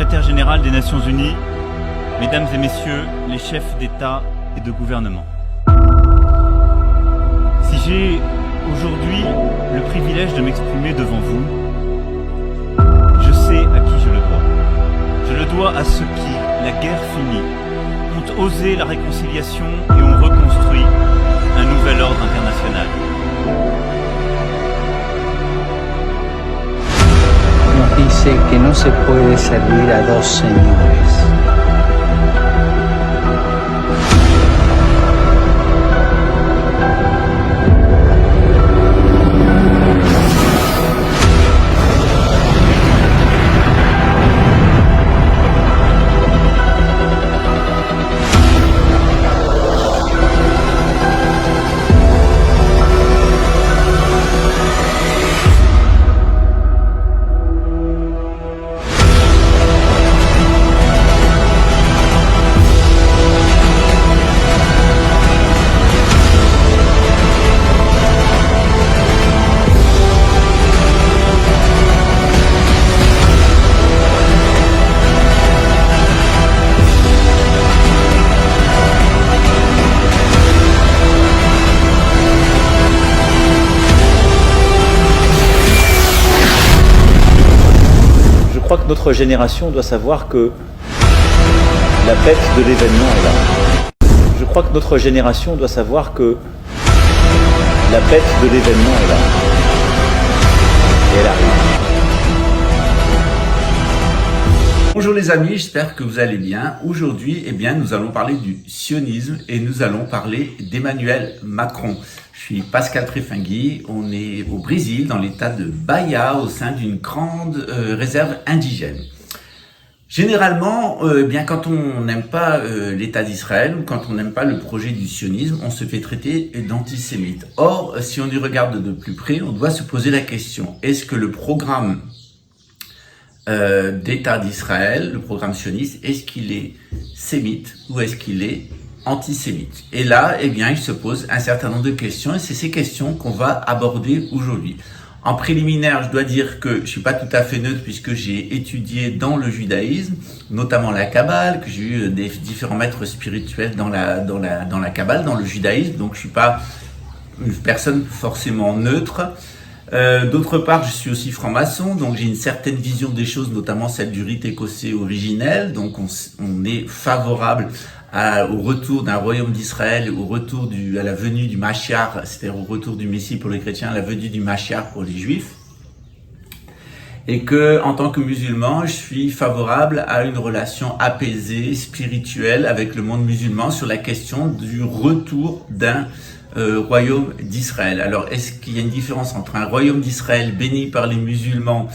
secrétaire général des Nations Unies, mesdames et messieurs les chefs d'État et de gouvernement. Si j'ai aujourd'hui le privilège de m'exprimer devant vous, je sais à qui je le dois. Je le dois à ceux qui, la guerre finie, ont osé la réconciliation et ont reconstruit un nouvel ordre international. Nos dice que no se puede servir a dos señores. Je crois que notre génération doit savoir que la bête de l'événement est là. Je crois que notre génération doit savoir que la bête de l'événement est là. Et elle arrive. Bonjour les amis, j'espère que vous allez bien. Aujourd'hui, nous allons parler du sionisme et nous allons parler d'Emmanuel Macron. Je suis Pascal Trefingui, on est au Brésil, dans l'état de Bahia, au sein d'une grande réserve indigène. Généralement, quand on n'aime pas l'État d'Israël ou quand on n'aime pas le projet du sionisme, on se fait traiter d'antisémite. Or, si on y regarde de plus près, on doit se poser la question, est-ce que le programme d'État d'Israël, le programme sioniste, est-ce qu'il est sémite ou est-ce qu'il est antisémite? Et là, il se pose un certain nombre de questions et c'est ces questions qu'on va aborder aujourd'hui. En préliminaire, je dois dire que je suis pas tout à fait neutre puisque j'ai étudié dans le judaïsme, notamment la Kabbale, que j'ai eu des différents maîtres spirituels dans la Kabbale, dans le judaïsme, donc je suis pas une personne forcément neutre. D'autre part, je suis aussi franc-maçon, donc j'ai une certaine vision des choses, notamment celle du rite écossais originel, donc on est favorable au retour d'un royaume d'Israël, au retour à la venue du Mashiach, c'est-à-dire au retour du Messie pour les chrétiens, à la venue du Mashiach pour les juifs. Et que, en tant que musulman, je suis favorable à une relation apaisée, spirituelle avec le monde musulman sur la question du retour d'un royaume d'Israël. Alors, est-ce qu'il y a une différence entre un royaume d'Israël béni par les musulmans,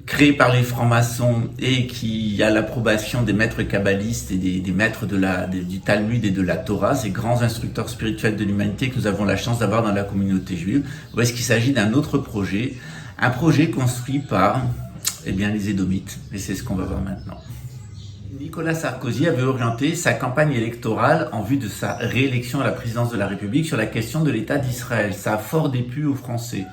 créé par les francs-maçons et qui a l'approbation des maîtres kabbalistes et des maîtres du Talmud et de la Torah, ces grands instructeurs spirituels de l'humanité que nous avons la chance d'avoir dans la communauté juive, ou est-ce qu'il s'agit d'un autre projet, un projet construit par les Édomites, et c'est ce qu'on va voir maintenant. Nicolas Sarkozy avait orienté sa campagne électorale en vue de sa réélection à la présidence de la République sur la question de l'État d'Israël. Ça a fort déplu aux Français,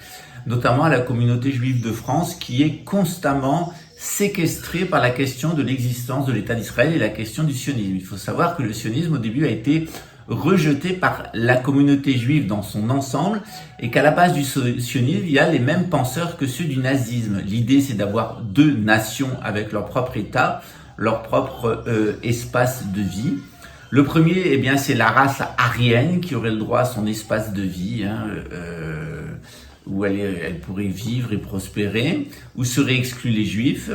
notamment à la communauté juive de France qui est constamment séquestrée par la question de l'existence de l'État d'Israël et la question du sionisme. Il faut savoir que le sionisme au début a été rejeté par la communauté juive dans son ensemble et qu'à la base du sionisme, il y a les mêmes penseurs que ceux du nazisme. L'idée, c'est d'avoir deux nations avec leur propre État, leur propre espace de vie. Le premier, c'est la race aryenne qui aurait le droit à son espace de vie, où elle pourrait vivre et prospérer, où seraient exclus les juifs.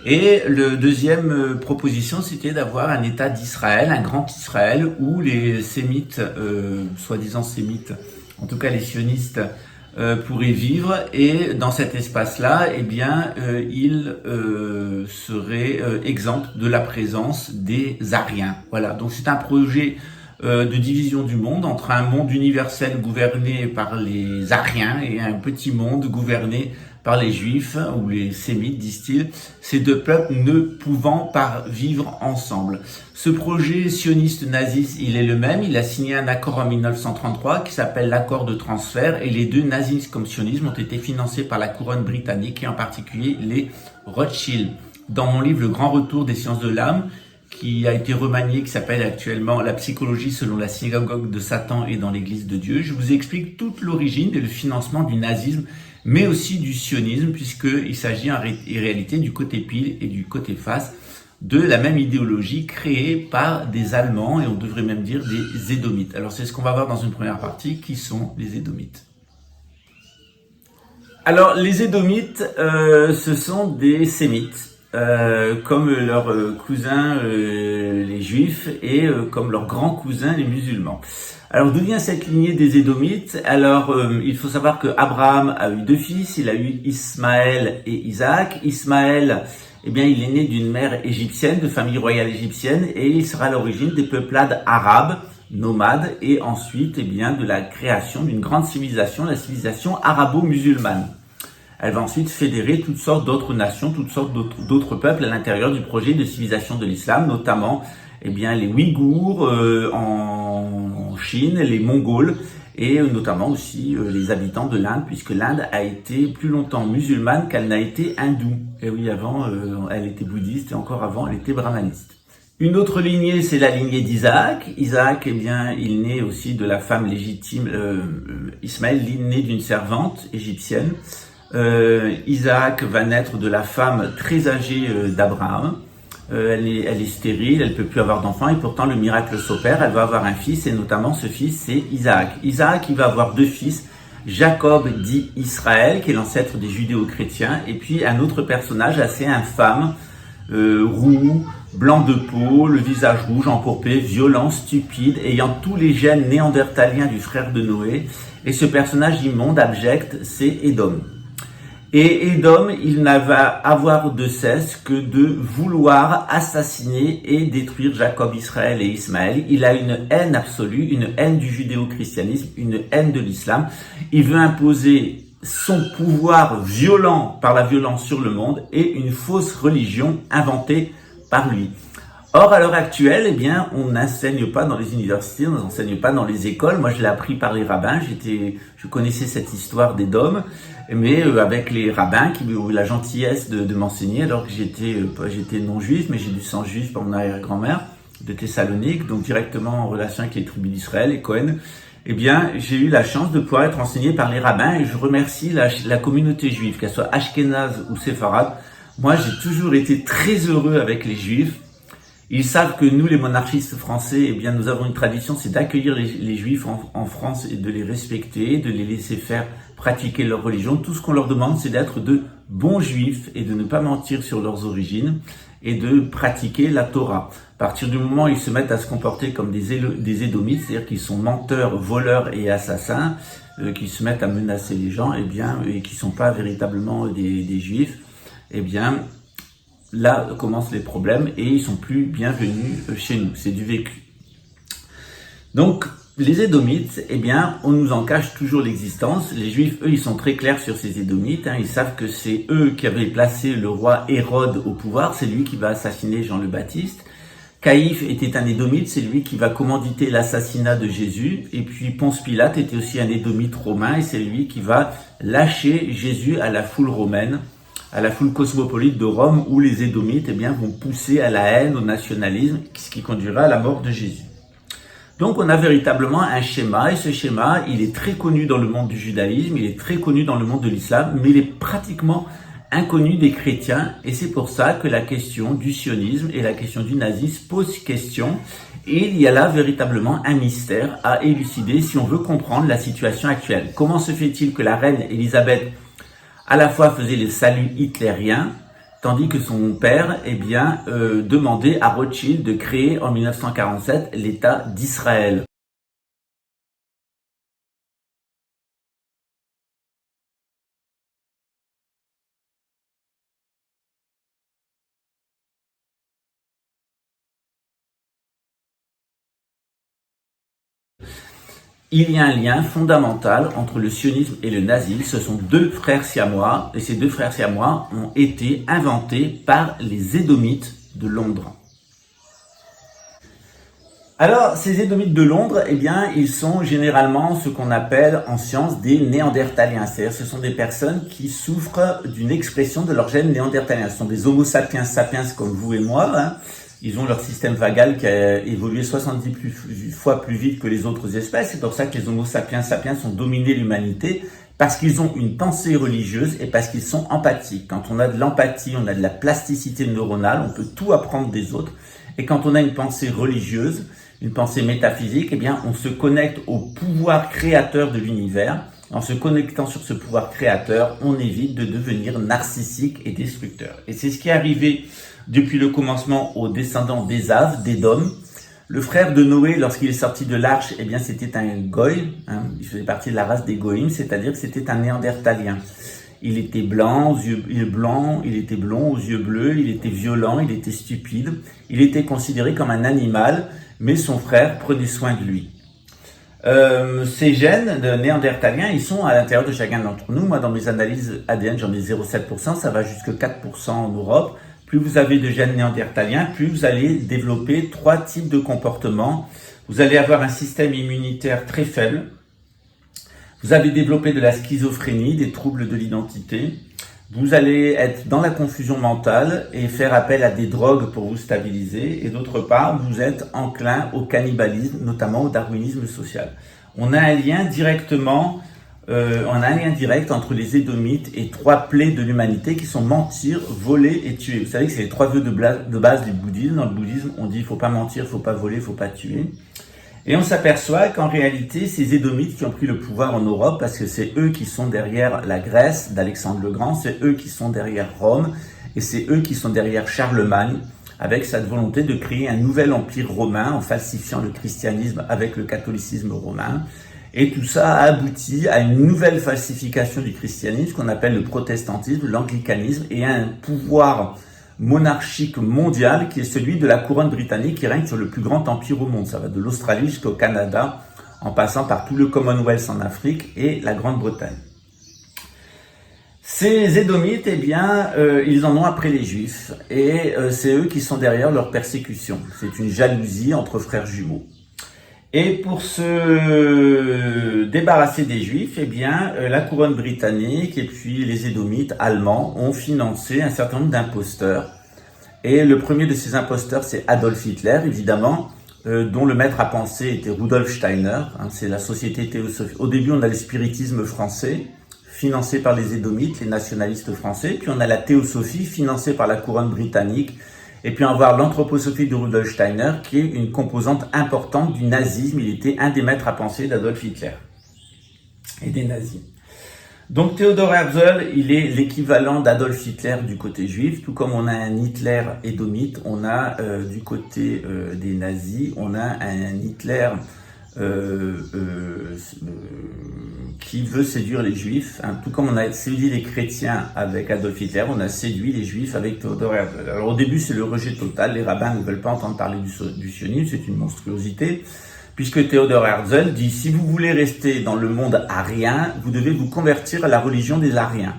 Et le deuxième proposition, c'était d'avoir un État d'Israël, un grand Israël, où les sémites, soi-disant sémites, en tout cas les sionistes, pourraient vivre. Et dans cet espace-là, ils seraient exempts de la présence des Aryens. Voilà, donc c'est un projet de division du monde entre un monde universel gouverné par les Aryens et un petit monde gouverné par les Juifs ou les Sémites, disent-ils, ces deux peuples ne pouvant pas vivre ensemble. Ce projet sioniste naziste, il est le même. Il a signé un accord en 1933 qui s'appelle l'accord de transfert et les deux nazismes comme sionisme ont été financés par la couronne britannique et en particulier les Rothschild. dans mon livre Le Grand Retour des sciences de l'âme, qui a été remanié, qui s'appelle actuellement La psychologie selon la synagogue de Satan et dans l'église de Dieu. Je vous explique toute l'origine et le financement du nazisme, mais aussi du sionisme, puisqu'il s'agit en réalité du côté pile et du côté face de la même idéologie créée par des Allemands, et on devrait même dire des Édomites. Alors c'est ce qu'on va voir dans une première partie, qui sont les Édomites. Alors les Édomites, ce sont des Sémites. Comme leurs cousins les Juifs et comme leurs grands cousins les musulmans. Alors d'où vient cette lignée des Édomites? Alors il faut savoir que Abraham a eu deux fils, il a eu Ismaël et Isaac. Ismaël, eh bien, il est né d'une mère égyptienne, de famille royale égyptienne, et il sera à l'origine des peuplades arabes nomades et ensuite, eh bien, de la création d'une grande civilisation, la civilisation arabo-musulmane. Elle va ensuite fédérer toutes sortes d'autres nations, toutes sortes d'autres peuples à l'intérieur du projet de civilisation de l'islam, notamment eh bien, les Ouïghours en Chine, les Mongols et notamment aussi les habitants de l'Inde, puisque l'Inde a été plus longtemps musulmane qu'elle n'a été hindoue. Et oui, avant, elle était bouddhiste et encore avant, elle était brahmaniste. Une autre lignée, c'est la lignée d'Isaac. Isaac, eh bien, il naît aussi de la femme légitime, Ismaël, il naît d'une servante égyptienne. Isaac va naître de la femme très âgée d'Abraham. Elle est stérile, elle peut plus avoir d'enfants et pourtant le miracle s'opère. Elle va avoir un fils et notamment ce fils c'est Isaac. Isaac, il va avoir deux fils. Jacob dit Israël, qui est l'ancêtre des judéo-chrétiens, et puis un autre personnage assez infâme, roux, blanc de peau, le visage rouge, empourpré, violent, stupide, ayant tous les gènes néandertaliens du frère de Noé. Et ce personnage immonde, abject, c'est Édom. Et Édom, il n'a va avoir de cesse que de vouloir assassiner et détruire Jacob, Israël et Ismaël. Il a une haine absolue, une haine du judéo-christianisme, une haine de l'islam. Il veut imposer son pouvoir violent par la violence sur le monde et une fausse religion inventée par lui. Or, à l'heure actuelle, eh bien, on n'enseigne pas dans les universités, on n'enseigne pas dans les écoles. Moi, je l'ai appris par les rabbins. Je connaissais cette histoire d'Édom, mais avec les rabbins qui ont eu la gentillesse de m'enseigner, alors que j'étais non juif, mais j'ai du sang juif par mon arrière-grand-mère de Thessalonique, donc directement en relation avec les tribus d'Israël et Cohen. Eh bien, j'ai eu la chance de pouvoir être enseigné par les rabbins et je remercie la communauté juive, qu'elle soit ashkénaze ou séfarade. Moi, j'ai toujours été très heureux avec les juifs. Ils savent que nous, les monarchistes français, eh bien, nous avons une tradition, c'est d'accueillir les juifs en France et de les respecter, de les laisser faire pratiquer leur religion. Tout ce qu'on leur demande, c'est d'être de bons juifs et de ne pas mentir sur leurs origines et de pratiquer la Torah. À partir du moment où ils se mettent à se comporter comme des Édomites, c'est-à-dire qu'ils sont menteurs, voleurs et assassins, qui se mettent à menacer les gens, eh bien, et qui sont pas véritablement des juifs, eh bien, là commencent les problèmes et ils sont plus bienvenus chez nous. C'est du vécu. Donc, les Édomites, eh bien, on nous en cache toujours l'existence. Les Juifs, eux, ils sont très clairs sur ces Édomites. Ils savent que c'est eux qui avaient placé le roi Hérode au pouvoir. C'est lui qui va assassiner Jean le Baptiste. Caïphe était un Édomite. C'est lui qui va commanditer l'assassinat de Jésus. Et puis Ponce Pilate était aussi un Édomite romain. Et c'est lui qui va lâcher Jésus à la foule romaine, à la foule cosmopolite de Rome, où les Édomites eh bien, vont pousser à la haine, au nationalisme, ce qui conduira à la mort de Jésus. Donc on a véritablement un schéma, et ce schéma, il est très connu dans le monde du judaïsme, il est très connu dans le monde de l'islam, mais il est pratiquement inconnu des chrétiens, et c'est pour ça que la question du sionisme et la question du nazisme posent question, et il y a là véritablement un mystère à élucider si on veut comprendre la situation actuelle. Comment se fait-il que la reine Élisabeth à la fois faisait le salut hitlérien, tandis que son père, eh bien, demandait à Rothschild de créer en 1947 l'État d'Israël. Il y a un lien fondamental entre le sionisme et le nazisme. Ce sont deux frères siamois, et ces deux frères siamois ont été inventés par les Édomites de Londres. Alors, ces Édomites de Londres, eh bien, ils sont généralement ce qu'on appelle en science des néandertaliens. C'est-à-dire, ce sont des personnes qui souffrent d'une expression de leur gène néandertalien. Ce sont des Homo sapiens sapiens comme vous et moi. Hein. Ils ont leur système vagal qui a évolué 70 fois plus vite que les autres espèces. C'est pour ça que les Homo sapiens sapiens ont dominé l'humanité, parce qu'ils ont une pensée religieuse et parce qu'ils sont empathiques. Quand on a de l'empathie, on a de la plasticité neuronale, on peut tout apprendre des autres. Et quand on a une pensée religieuse, une pensée métaphysique, eh bien, on se connecte au pouvoir créateur de l'univers. En se connectant sur ce pouvoir créateur, on évite de devenir narcissique et destructeur. Et c'est ce qui est arrivé depuis le commencement aux descendants d'Ésav, d'Édom. Le frère de Noé, lorsqu'il est sorti de l'arche, eh bien, c'était un goy. Hein, il faisait partie de la race des goïms, c'est-à-dire que c'était un néandertalien. Il était blanc, il était blond, aux yeux bleus, il était violent, il était stupide. Il était considéré comme un animal, mais son frère prenait soin de lui. Ces gènes de néandertaliens, ils sont à l'intérieur de chacun d'entre nous. Moi, dans mes analyses ADN, j'en ai 0,7%, ça va jusqu'à 4% en Europe. Plus vous avez de gènes néandertaliens, plus vous allez développer 3 types de comportements. Vous allez avoir un système immunitaire très faible. Vous allez développer de la schizophrénie, des troubles de l'identité. Vous allez être dans la confusion mentale et faire appel à des drogues pour vous stabiliser. Et d'autre part, vous êtes enclin au cannibalisme, notamment au darwinisme social. On a un lien direct entre les Édomites et 3 plaies de l'humanité qui sont mentir, voler et tuer. Vous savez que c'est les 3 vœux de base du bouddhisme. Dans le bouddhisme, on dit il ne faut pas mentir, il ne faut pas voler, il ne faut pas tuer. Et on s'aperçoit qu'en réalité, ces Édomites qui ont pris le pouvoir en Europe, parce que c'est eux qui sont derrière la Grèce d'Alexandre le Grand, c'est eux qui sont derrière Rome, et c'est eux qui sont derrière Charlemagne, avec cette volonté de créer un nouvel empire romain en falsifiant le christianisme avec le catholicisme romain. Et tout ça a abouti à une nouvelle falsification du christianisme qu'on appelle le protestantisme, l'anglicanisme, et à un pouvoir monarchique mondial qui est celui de la couronne britannique qui règne sur le plus grand empire au monde. Ça va de l'Australie jusqu'au Canada, en passant par tout le Commonwealth en Afrique et la Grande-Bretagne. Ces Édomites, eh bien, ils en ont après les Juifs, et c'est eux qui sont derrière leur persécution. C'est une jalousie entre frères jumeaux. Et pour se débarrasser des Juifs, eh bien, la couronne britannique et puis les Édomites allemands ont financé un certain nombre d'imposteurs. Et le premier de ces imposteurs, c'est Adolf Hitler, évidemment, dont le maître à penser était Rudolf Steiner. Hein, c'est la société théosophique. Au début, on a le spiritisme français, financé par les Édomites, les nationalistes français. Puis on a la théosophie, financée par la couronne britannique. Et puis on va voir l'anthroposophie de Rudolf Steiner, qui est une composante importante du nazisme. Il était un des maîtres à penser d'Adolf Hitler et des nazis. Donc Theodor Herzl, il est l'équivalent d'Adolf Hitler du côté juif, tout comme on a un Hitler édomite, on a du côté des nazis, on a un Hitler qui veut séduire les juifs, hein, tout comme on a séduit les chrétiens avec Adolf Hitler, on a séduit les juifs avec Theodor Herzl. Alors au début c'est le rejet total, les rabbins ne veulent pas entendre parler du sionisme, c'est une monstruosité, puisque Theodor Herzl dit si vous voulez rester dans le monde arien, vous devez vous convertir à la religion des Ariens.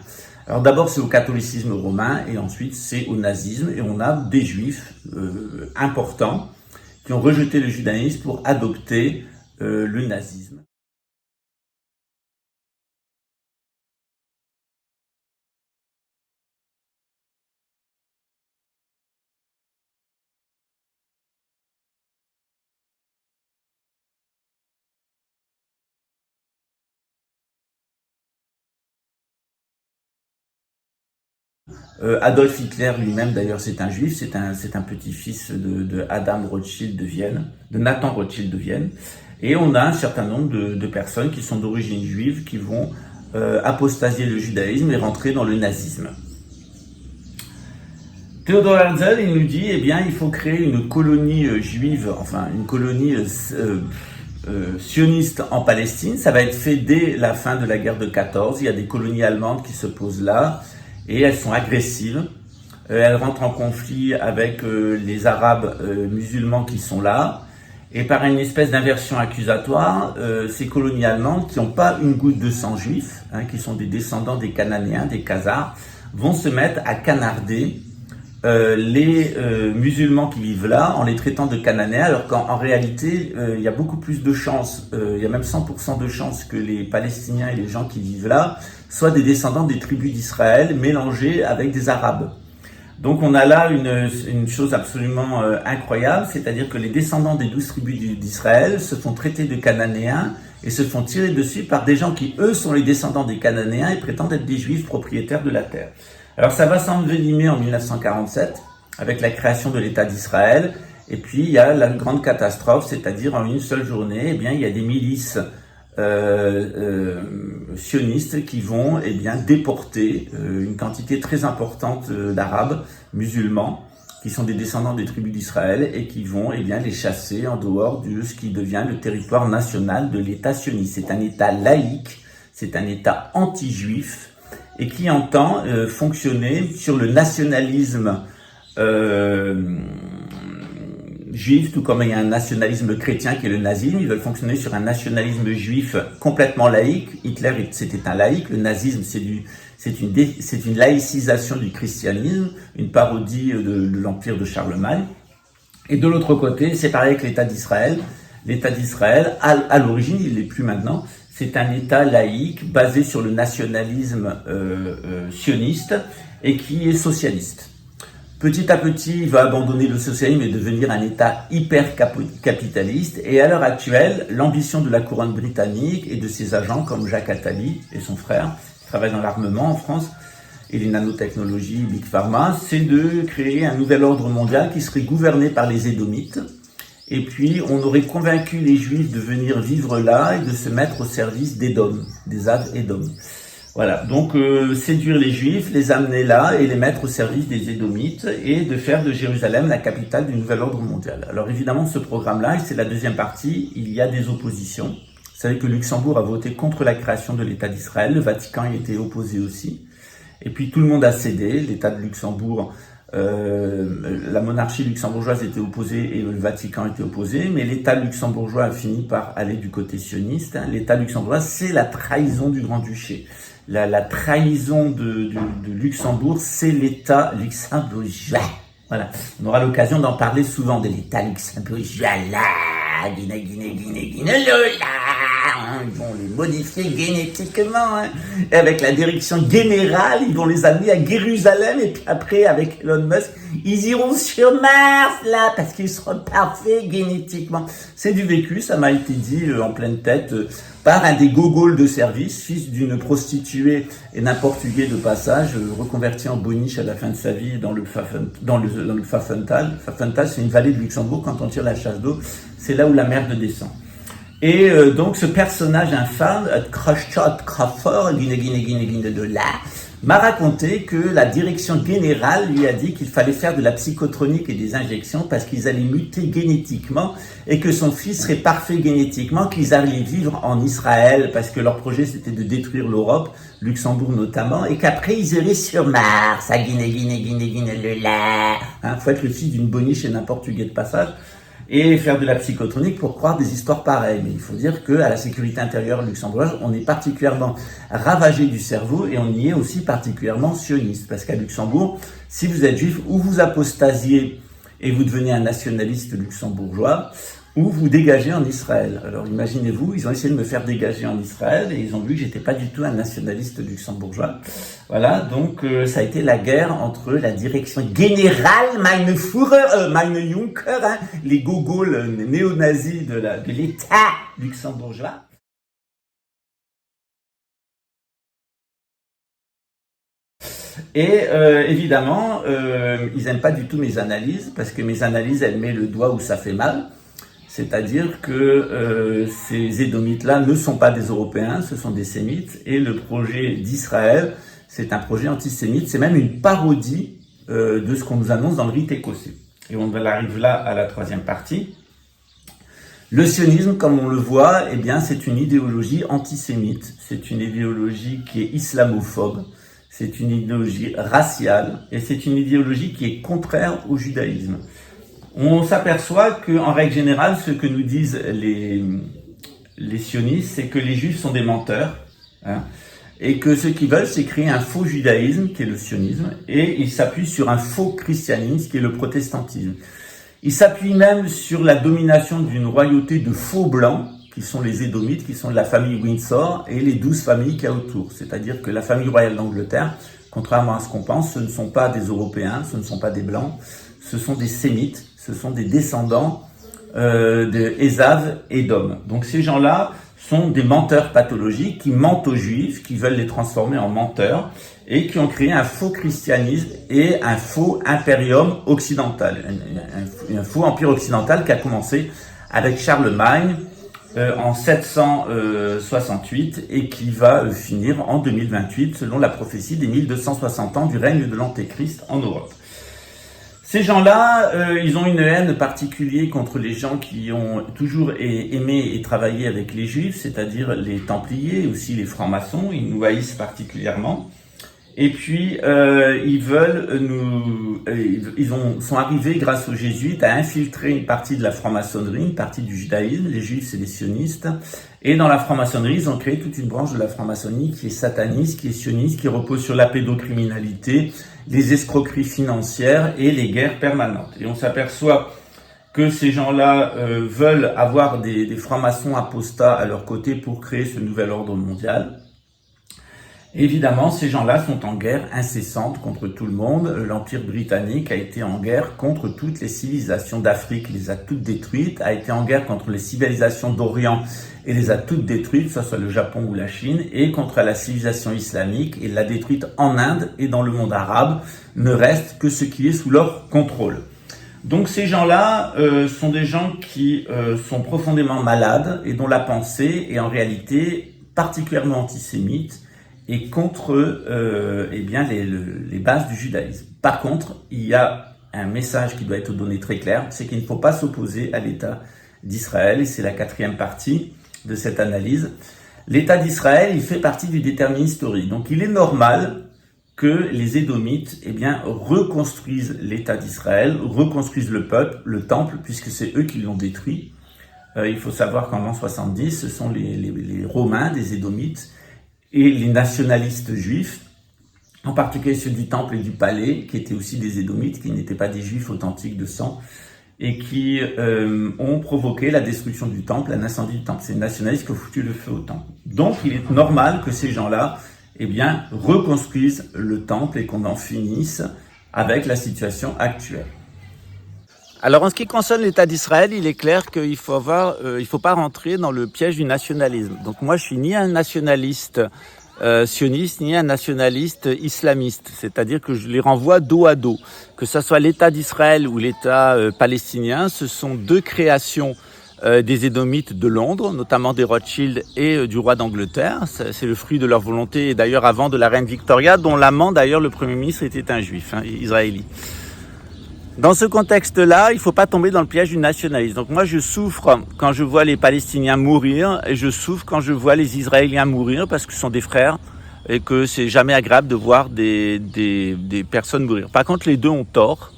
Alors d'abord c'est au catholicisme romain et ensuite c'est au nazisme, et on a des juifs importants qui ont rejeté le judaïsme pour adopter le nazisme. Adolf Hitler lui-même, d'ailleurs, c'est un juif, c'est un petit-fils de Adam Rothschild de Vienne, de Nathan Rothschild de Vienne. Et on a un certain nombre de personnes qui sont d'origine juive qui vont apostasier le judaïsme et rentrer dans le nazisme. Theodor Herzl, il nous dit, eh bien, il faut créer une colonie juive, enfin, une colonie sioniste en Palestine. Ça va être fait dès la fin de la guerre de 14. Il y a des colonies allemandes qui se posent là. Et elles sont agressives, elles rentrent en conflit avec les Arabes musulmans qui sont là, et par une espèce d'inversion accusatoire, ces colonies allemandes qui n'ont pas une goutte de sang juif, hein, qui sont des descendants des Cananéens, des Khazars, vont se mettre à canarder les musulmans qui vivent là en les traitant de Cananéens, alors qu'en réalité, il y a beaucoup plus de chances, il y a même 100% de chances que les Palestiniens et les gens qui vivent là soient des descendants des tribus d'Israël mélangés avec des Arabes. Donc on a là une chose absolument incroyable, c'est-à-dire que les descendants des 12 tribus d'Israël se font traiter de Cananéens et se font tirer dessus par des gens qui, eux, sont les descendants des Cananéens et prétendent être des Juifs propriétaires de la terre. Alors ça va s'envenimer en 1947 avec la création de l'État d'Israël, et puis il y a la grande catastrophe, c'est-à-dire en une seule journée, eh bien il y a des milices sionistes qui vont déporter une quantité très importante d'Arabes musulmans qui sont des descendants des tribus d'Israël et qui vont les chasser en dehors de ce qui devient le territoire national de l'État sioniste. C'est un État laïque, c'est un État anti-juif et qui entend fonctionner sur le nationalisme juif, tout comme il y a un nationalisme chrétien qui est le nazisme. Ils veulent fonctionner sur un nationalisme juif complètement laïque. Hitler, c'était un laïque. Le nazisme, c'est une laïcisation du christianisme, une parodie de l'empire de Charlemagne. Et de l'autre côté, c'est pareil avec l'État d'Israël. L'État d'Israël, à l'origine, il l'est plus maintenant, c'est un État laïque basé sur le nationalisme sioniste et qui est socialiste. Petit à petit, il va abandonner le socialisme et devenir un État hyper capitaliste. Et à l'heure actuelle, l'ambition de la couronne britannique et de ses agents comme Jacques Attali et son frère, qui travaillent dans l'armement en France, et les nanotechnologies, Big Pharma, c'est de créer un nouvel ordre mondial qui serait gouverné par les Édomites. Et puis, on aurait convaincu les Juifs de venir vivre là et de se mettre au service d'Édom, des Ad-Édom. Voilà, donc séduire les Juifs, les amener là et les mettre au service des Édomites et de faire de Jérusalem la capitale du nouvel ordre mondial. Alors évidemment, ce programme-là, et c'est la deuxième partie, il y a des oppositions. Vous savez que Luxembourg a voté contre la création de l'État d'Israël, le Vatican y était opposé aussi. Et puis tout le monde a cédé, l'État de Luxembourg, la monarchie luxembourgeoise était opposée et le Vatican était opposé, mais l'État luxembourgeois a fini par aller du côté sioniste. L'État luxembourgeois, c'est la trahison du Grand-Duché. La trahison de Luxembourg, c'est l'État luxembourgeois. Voilà. On aura l'occasion d'en parler souvent de l'État luxembourgeois. Là, ils vont les modifier génétiquement. Hein. Et avec la direction générale, ils vont les amener à Jérusalem. Et puis après, avec Elon Musk, ils iront sur Mars, là, parce qu'ils seront parfaits génétiquement. C'est du vécu, ça m'a été dit en pleine tête par un des gogols de service, fils d'une prostituée et d'un portugais de passage, reconverti en boniche à la fin de sa vie dans le Pfaffental. Pfaffental, c'est une vallée de Luxembourg, quand on tire la chasse d'eau, c'est là où la merde descend. Et donc ce personnage infâme, Crawford, de là, m'a raconté que la direction générale lui a dit qu'il fallait faire de la psychotronique et des injections parce qu'ils allaient muter génétiquement et que son fils serait parfait génétiquement, qu'ils allaient vivre en Israël parce que leur projet c'était de détruire l'Europe, Luxembourg notamment, et qu'après ils iraient sur Mars, à Guinée, faut être le fils d'une boniche et d'un portugais de passage et faire de la psychotronique pour croire des histoires pareilles. Mais il faut dire qu'à la sécurité intérieure luxembourgeoise, on est particulièrement ravagé du cerveau et on y est aussi particulièrement sioniste. Parce qu'à Luxembourg, si vous êtes juif, ou vous apostasiez et vous devenez un nationaliste luxembourgeois, ou vous dégagez en Israël. Alors imaginez-vous, ils ont essayé de me faire dégager en Israël et ils ont vu que j'étais pas du tout un nationaliste luxembourgeois. Voilà, donc ça a été la guerre entre la direction générale, meine Führer, meine Junker, les gogols néo-nazis de l'État luxembourgeois. Et évidemment, ils aiment pas du tout mes analyses parce que mes analyses, elles mettent le doigt où ça fait mal. C'est-à-dire que ces Édomites-là ne sont pas des Européens, ce sont des Sémites. Et le projet d'Israël, c'est un projet antisémite. C'est même une parodie de ce qu'on nous annonce dans le rite écossais. Et on arrive là à la troisième partie. Le sionisme, comme on le voit, eh bien, c'est une idéologie antisémite. C'est une idéologie qui est islamophobe. C'est une idéologie raciale. Et c'est une idéologie qui est contraire au judaïsme. On s'aperçoit qu'en règle générale, ce que nous disent les sionistes, c'est que les juifs sont des menteurs, hein, et que ce qu'ils veulent, c'est créer un faux judaïsme, qui est le sionisme, et ils s'appuient sur un faux christianisme, qui est le protestantisme. Ils s'appuient même sur la domination d'une royauté de faux blancs, qui sont les Édomites, qui sont de la famille Windsor, et les 12 familles qu'il y a autour. C'est-à-dire que la famille royale d'Angleterre, contrairement à ce qu'on pense, ce ne sont pas des Européens, ce ne sont pas des Blancs, ce sont des Sémites, ce sont des descendants de Ésav et d'Om. Donc ces gens-là sont des menteurs pathologiques qui mentent aux Juifs, qui veulent les transformer en menteurs et qui ont créé un faux christianisme et un faux impérium occidental, un faux empire occidental qui a commencé avec Charlemagne en 768 et qui va finir en 2028 selon la prophétie des 1260 ans du règne de l'Antéchrist en Europe. Ces gens-là, ils ont une haine particulière contre les gens qui ont toujours aimé et travaillé avec les Juifs, c'est-à-dire les Templiers, aussi les francs-maçons, ils nous haïssent particulièrement. Et puis, sont arrivés grâce aux Jésuites à infiltrer une partie de la franc-maçonnerie, une partie du judaïsme. Les Juifs, c'est des sionistes. Et dans la franc-maçonnerie, ils ont créé toute une branche de la franc-maçonnerie qui est sataniste, qui est sioniste, qui repose sur la pédocriminalité, les escroqueries financières et les guerres permanentes. Et on s'aperçoit que ces gens-là veulent avoir des francs-maçons apostats à leur côté pour créer ce nouvel ordre mondial. Évidemment, ces gens-là sont en guerre incessante contre tout le monde. L'Empire britannique a été en guerre contre toutes les civilisations d'Afrique, les a toutes détruites, a été en guerre contre les civilisations d'Orient et les a toutes détruites, que ce soit le Japon ou la Chine, et contre la civilisation islamique et l'a détruite en Inde et dans le monde arabe. Ne reste que ce qui est sous leur contrôle. Donc ces gens-là sont des gens qui sont profondément malades et dont la pensée est en réalité particulièrement antisémite et contre les bases du judaïsme. Par contre, il y a un message qui doit être donné très clair, c'est qu'il ne faut pas s'opposer à l'État d'Israël, et c'est la 4e partie de cette analyse. L'État d'Israël, il fait partie du déterminisme historique. Donc il est normal que les Édomites reconstruisent l'État d'Israël, reconstruisent le peuple, le temple, puisque c'est eux qui l'ont détruit. Il faut savoir qu'en l'an 70, ce sont les Romains des Édomites et les nationalistes juifs, en particulier ceux du temple et du palais, qui étaient aussi des Édomites, qui n'étaient pas des juifs authentiques de sang, et qui ont provoqué la destruction du temple, un incendie du temple. C'est les nationalistes qui ont foutu le feu au temple. Donc il est normal que ces gens-là reconstruisent le temple et qu'on en finisse avec la situation actuelle. Alors en ce qui concerne l'État d'Israël, il est clair qu'il faut pas rentrer dans le piège du nationalisme. Donc moi je suis ni un nationaliste sioniste ni un nationaliste islamiste, c'est-à-dire que je les renvoie dos à dos. Que ce soit l'État d'Israël ou l'État palestinien, ce sont deux créations des Édomites de Londres, notamment des Rothschild et du roi d'Angleterre. C'est le fruit de leur volonté, et d'ailleurs avant de la reine Victoria, dont l'amant d'ailleurs, le Premier ministre, était un juif, israélite. Dans ce contexte-là, il ne faut pas tomber dans le piège du nationalisme. Donc moi, je souffre quand je vois les Palestiniens mourir, et je souffre quand je vois les Israéliens mourir, parce que ce sont des frères, et que c'est jamais agréable de voir des personnes mourir. Par contre, les deux ont tort.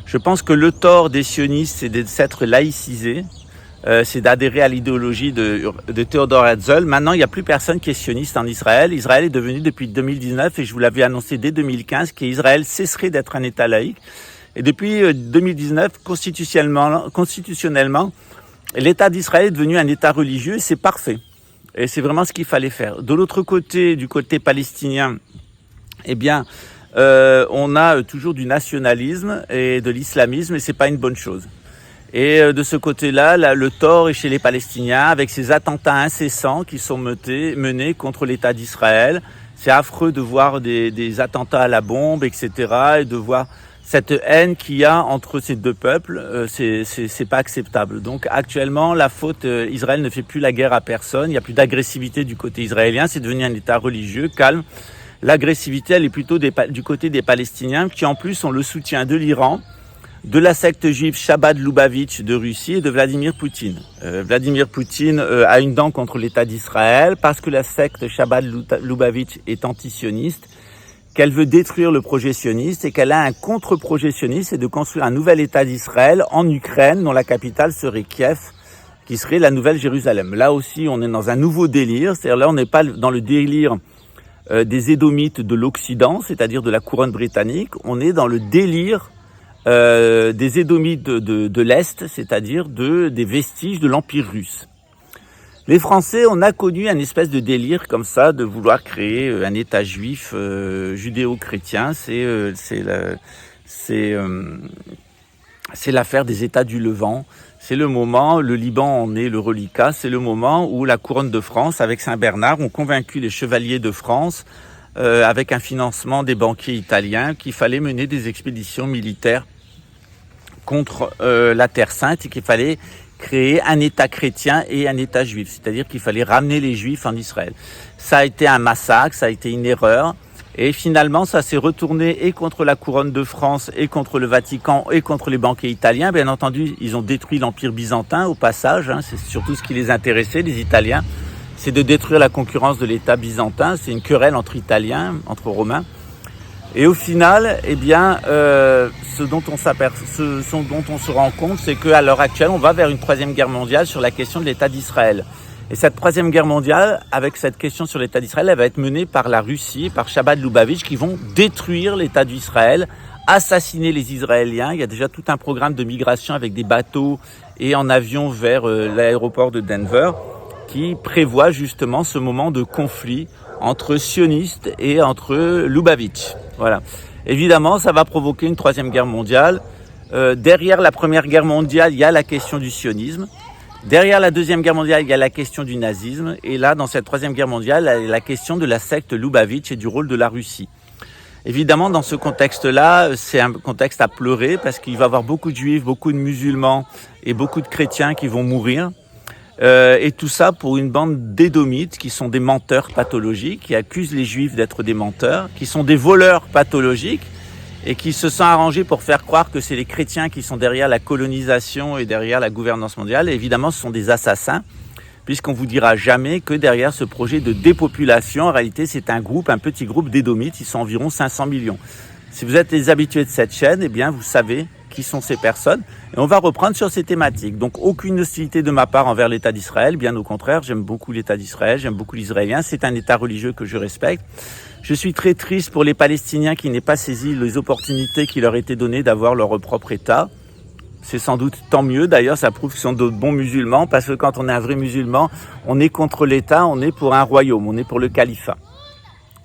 Je pense que le tort des sionistes, c'est de s'être laïcisés, c'est d'adhérer à l'idéologie de Theodor Herzl. Maintenant, il n'y a plus personne qui est sioniste en Israël. Israël est devenu depuis 2019, et je vous l'avais annoncé dès 2015, qu'Israël cesserait d'être un État laïque. Et depuis 2019, constitutionnellement, l'État d'Israël est devenu un État religieux, et c'est parfait. Et c'est vraiment ce qu'il fallait faire. De l'autre côté, du côté palestinien, on a toujours du nationalisme et de l'islamisme, et c'est pas une bonne chose. Et de ce côté-là, le tort est chez les Palestiniens, avec ces attentats incessants qui sont menés contre l'État d'Israël. C'est affreux de voir des attentats à la bombe, etc., et de voir cette haine qu'il y a entre ces deux peuples. C'est pas acceptable. Donc actuellement, la faute, Israël ne fait plus la guerre à personne. Il n'y a plus d'agressivité du côté israélien. C'est devenu un État religieux, calme. L'agressivité, elle est plutôt du côté des Palestiniens, qui en plus ont le soutien de l'Iran, de la secte juive Chabad Lubavitch de Russie et de Vladimir Poutine. Vladimir Poutine a une dent contre l'État d'Israël parce que la secte Chabad Lubavitch est antisioniste, qu'elle veut détruire le projet sioniste et qu'elle a un contre-projet sioniste, c'est de construire un nouvel État d'Israël en Ukraine, dont la capitale serait Kiev, qui serait la nouvelle Jérusalem. Là aussi, on est dans un nouveau délire, c'est-à-dire là, on n'est pas dans le délire des Édomites de l'Occident, c'est-à-dire de la couronne britannique. On est dans le délire des Édomites de l'Est, c'est-à-dire des vestiges de l'Empire russe. Les Français, on a connu un espèce de délire comme ça, de vouloir créer un État juif judéo-chrétien. C'est l'affaire des États du Levant. C'est le moment, le Liban en est le reliquat, c'est le moment où la couronne de France, avec Saint-Bernard, ont convaincu les chevaliers de France, avec un financement des banquiers italiens, qu'il fallait mener des expéditions militaires contre la Terre Sainte et qu'il fallait créer un État chrétien et un État juif, c'est-à-dire qu'il fallait ramener les Juifs en Israël. Ça a été un massacre, ça a été une erreur, et finalement ça s'est retourné et contre la couronne de France, et contre le Vatican, et contre les banquiers italiens. Bien entendu, ils ont détruit l'Empire byzantin au passage, c'est surtout ce qui les intéressait, les Italiens, c'est de détruire la concurrence de l'État byzantin, c'est une querelle entre Italiens, entre Romains. Et au final, ce dont on se rend compte, c'est qu'à l'heure actuelle, on va vers une troisième guerre mondiale sur la question de l'État d'Israël. Et cette troisième guerre mondiale, avec cette question sur l'État d'Israël, elle va être menée par la Russie, par Chabad Lubavitch, qui vont détruire l'État d'Israël, assassiner les Israéliens. Il y a déjà tout un programme de migration avec des bateaux et en avion vers l'aéroport de Denver, qui prévoit justement ce moment de conflit entre sionistes et entre Lubavitch. Voilà. Évidemment, ça va provoquer une troisième guerre mondiale. Derrière la première guerre mondiale, il y a la question du sionisme. Derrière la deuxième guerre mondiale, il y a la question du nazisme. Et là, dans cette troisième guerre mondiale, la question de la secte Lubavitch et du rôle de la Russie. Évidemment, dans ce contexte-là, c'est un contexte à pleurer parce qu'il va y avoir beaucoup de juifs, beaucoup de musulmans et beaucoup de chrétiens qui vont mourir. Et tout ça pour une bande d'édomites qui sont des menteurs pathologiques, qui accusent les juifs d'être des menteurs, qui sont des voleurs pathologiques et qui se sont arrangés pour faire croire que c'est les chrétiens qui sont derrière la colonisation et derrière la gouvernance mondiale. Et évidemment, ce sont des assassins, puisqu'on vous dira jamais que derrière ce projet de dépopulation, en réalité, c'est un petit groupe d'édomites, ils sont environ 500 millions. Si vous êtes les habitués de cette chaîne, eh bien, vous savez qui sont ces personnes. Et on va reprendre sur ces thématiques. Donc, aucune hostilité de ma part envers l'État d'Israël. Bien au contraire, j'aime beaucoup l'État d'Israël, j'aime beaucoup l'Israélien. C'est un État religieux que je respecte. Je suis très triste pour les Palestiniens qui n'aient pas saisi les opportunités qui leur étaient données d'avoir leur propre État. C'est sans doute tant mieux. D'ailleurs, ça prouve qu'ils sont de bons musulmans, parce que quand on est un vrai musulman, on est contre l'État, on est pour un royaume, on est pour le califat.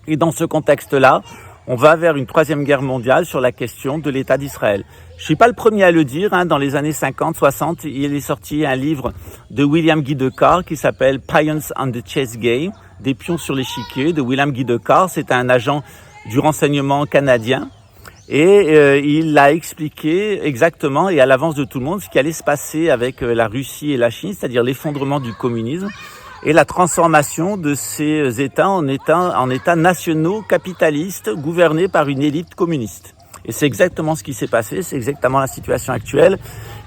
Et dans ce contexte-là, on va vers une troisième guerre mondiale sur la question de l'État d'Israël. Je suis pas le premier à le dire, dans les années 50, 60, il est sorti un livre de William Guy de Carr qui s'appelle Pions on the Chess Game, des pions sur l'échiquier de William Guy de Carr. C'est un agent du renseignement canadien et il a expliqué exactement et à l'avance de tout le monde ce qui allait se passer avec la Russie et la Chine, c'est-à-dire l'effondrement du communisme et la transformation de ces États en États nationaux capitalistes gouvernés par une élite communiste. Et c'est exactement ce qui s'est passé, c'est exactement la situation actuelle,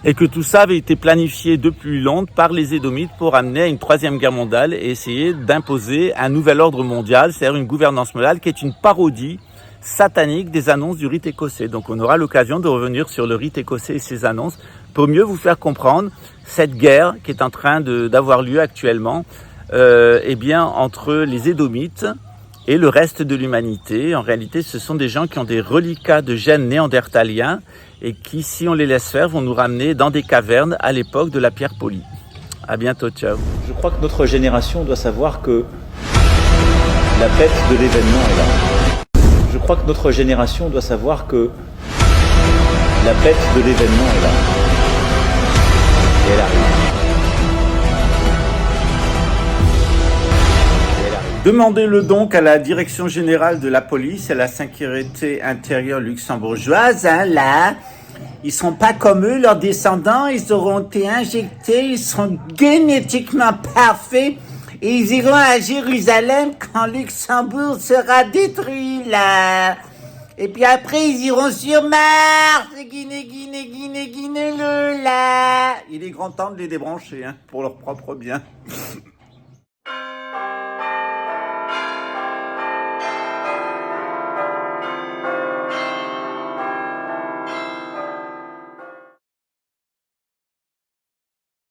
et que tout ça avait été planifié depuis longtemps par les Édomites pour amener à une troisième guerre mondiale et essayer d'imposer un nouvel ordre mondial, c'est-à-dire une gouvernance mondiale qui est une parodie satanique des annonces du rite écossais. Donc on aura l'occasion de revenir sur le rite écossais et ses annonces pour mieux vous faire comprendre cette guerre qui est en train d'avoir lieu actuellement entre les Édomites et le reste de l'humanité. En réalité, ce sont des gens qui ont des reliquats de gènes néandertaliens et qui, si on les laisse faire, vont nous ramener dans des cavernes à l'époque de la pierre polie. À bientôt, ciao. Je crois que notre génération doit savoir que la bête de l'événement est là. Je crois que notre génération doit savoir que la bête de l'événement est là. Et elle arrive. Demandez-le donc à la Direction générale de la police et à la sécurité intérieure luxembourgeoise, là. Ils seront pas comme eux, leurs descendants, ils auront été injectés, ils seront génétiquement parfaits et ils iront à Jérusalem quand Luxembourg sera détruit, là. Et puis après, ils iront sur Mars, Guinée-le, là. Il est grand temps de les débrancher, pour leur propre bien.